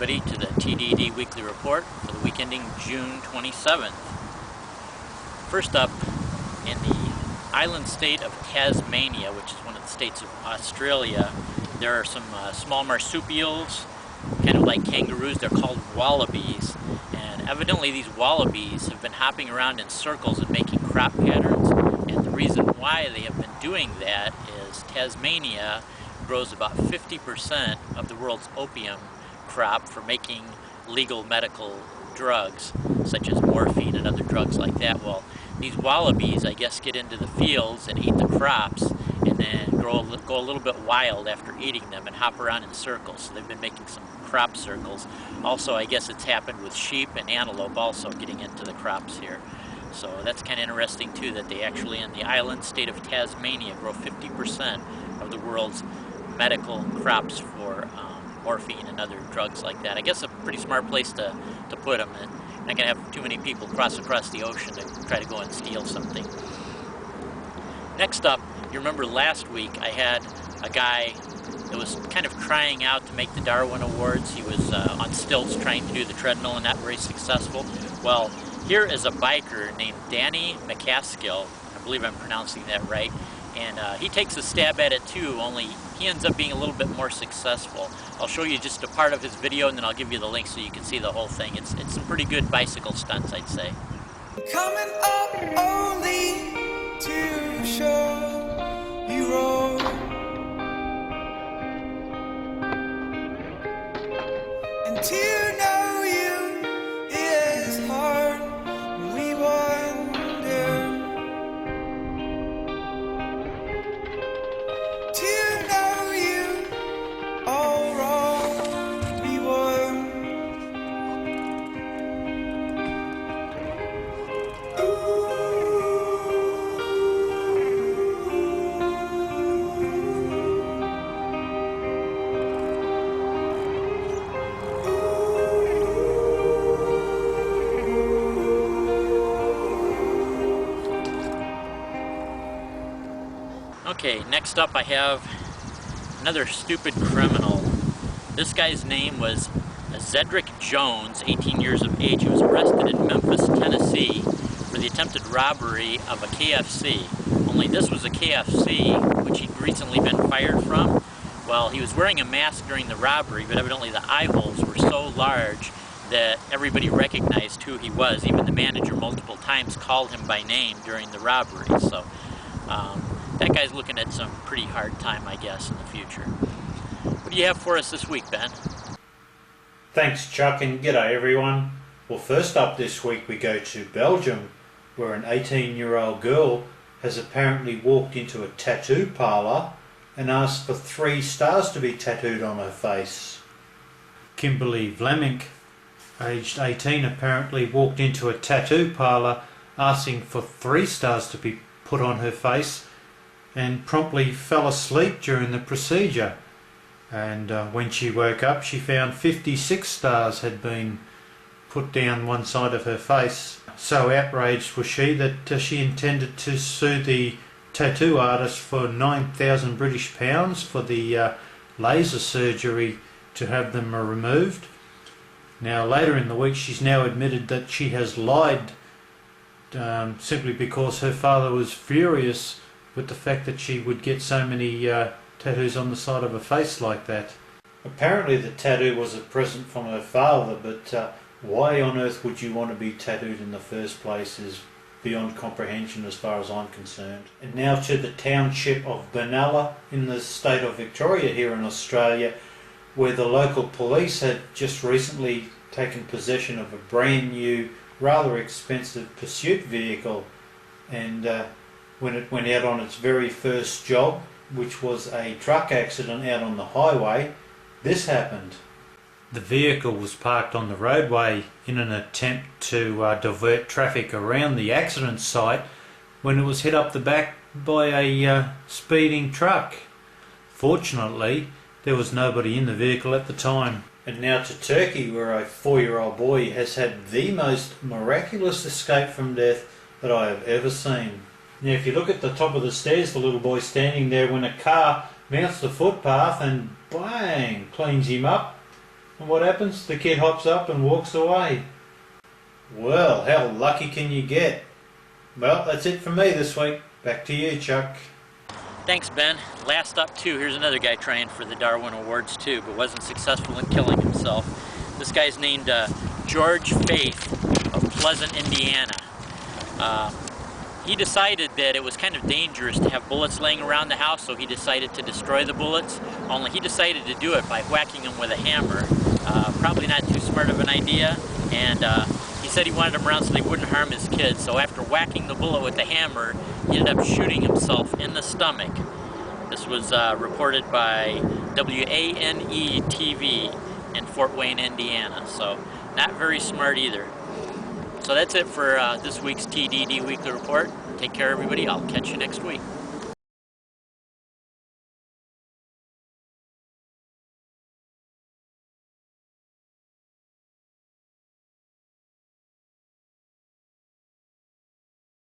everybody to the TDD Weekly Report for the week ending June 27th. First up, in the island state of Tasmania, which is one of the states of Australia, there are some small marsupials, kind of like kangaroos. They're called wallabies, and evidently these wallabies have been hopping around in circles and making crop patterns, and the reason why they have been doing that is Tasmania grows about 50% of the world's opium crop for making legal medical drugs, such as morphine and other drugs like that. Well, these wallabies, I guess, get into the fields and eat the crops, and then go a little bit wild after eating them and hop around in circles. So they've been making some crop circles. Also, I guess it's happened with sheep and antelope also getting into the crops here. So that's kind of interesting too, that they actually in the island state of Tasmania grow 50% of the world's medical crops for morphine and other drugs like that. I guess a pretty smart place to put them. And not going to have too many people cross the ocean to try to go and steal something. Next up, you remember last week I had a guy that was kind of trying out to make the Darwin Awards. He was on stilts trying to do the treadmill and not very successful. Well, here is a biker named Danny MacAskill. I believe I'm pronouncing that right. And he takes a stab at it too, only he ends up being a little bit more successful. I'll show you just a part of his video and then I'll give you the link so you can see the whole thing. It's some pretty good bicycle stunts, I'd say. Coming up only to show you wrong, and to know you is hard. We wonder to know you all wrong. We wonder. Okay, next up I have another stupid criminal. This guy's name was Zedrick Jones, 18 years of age. He was arrested in Memphis, Tennessee for the attempted robbery of a KFC. Only this was a KFC which he'd recently been fired from. Well, he was wearing a mask during the robbery, but evidently the eye holes were so large that everybody recognized who he was. Even the manager multiple times called him by name during the robbery. So that guy's looking at some pretty hard time, I guess, in the future. What do you have for us this week, Ben? Thanks, Chuck, and g'day everyone. Well, first up this week we go to Belgium, where an 18-year-old girl has apparently walked into a tattoo parlour and asked for 3 stars to be tattooed on her face. Kimberly Vlamink, aged 18, apparently walked into a tattoo parlour asking for 3 stars to be put on her face and promptly fell asleep during the procedure. And when she woke up, she found 56 stars had been put down one side of her face. So outraged was she that she intended to sue the tattoo artist for 9,000 British pounds for the laser surgery to have them removed. Now later in the week she's now admitted that she has lied simply because her father was furious with the fact that she would get so many tattoos on the side of her face like that. Apparently the tattoo was a present from her father, but why on earth would you want to be tattooed in the first place is beyond comprehension as far as I'm concerned. And now to the township of Benalla in the state of Victoria here in Australia, where the local police had just recently taken possession of a brand new, rather expensive pursuit vehicle, and when it went out on its very first job, which was a truck accident out on the highway, this happened. The vehicle was parked on the roadway in an attempt to divert traffic around the accident site when it was hit up the back by a speeding truck. Fortunately, there was nobody in the vehicle at the time. And now to Turkey, where a 4-year-old boy has had the most miraculous escape from death that I have ever seen. Now if you look at the top of the stairs, the little boy's standing there when a car mounts the footpath and bang, cleans him up. And what happens? The kid hops up and walks away. Well, how lucky can you get? Well, that's it for me this week. Back to you, Chuck. Thanks, Ben. Last up, too, here's another guy trying for the Darwin Awards, too, but wasn't successful in killing himself. This guy's named George Faith of Pleasant, Indiana. He decided that it was kind of dangerous to have bullets laying around the house, so he decided to destroy the bullets. Only he decided to do it by whacking them with a hammer. Probably not too smart of an idea, and he said he wanted them around so they wouldn't harm his kids. So after whacking the bullet with the hammer, he ended up shooting himself in the stomach. This was reported by WANE TV in Fort Wayne, Indiana. So not very smart either. So that's it for this week's TDD Weekly Report. Take care, everybody. I'll catch you next week.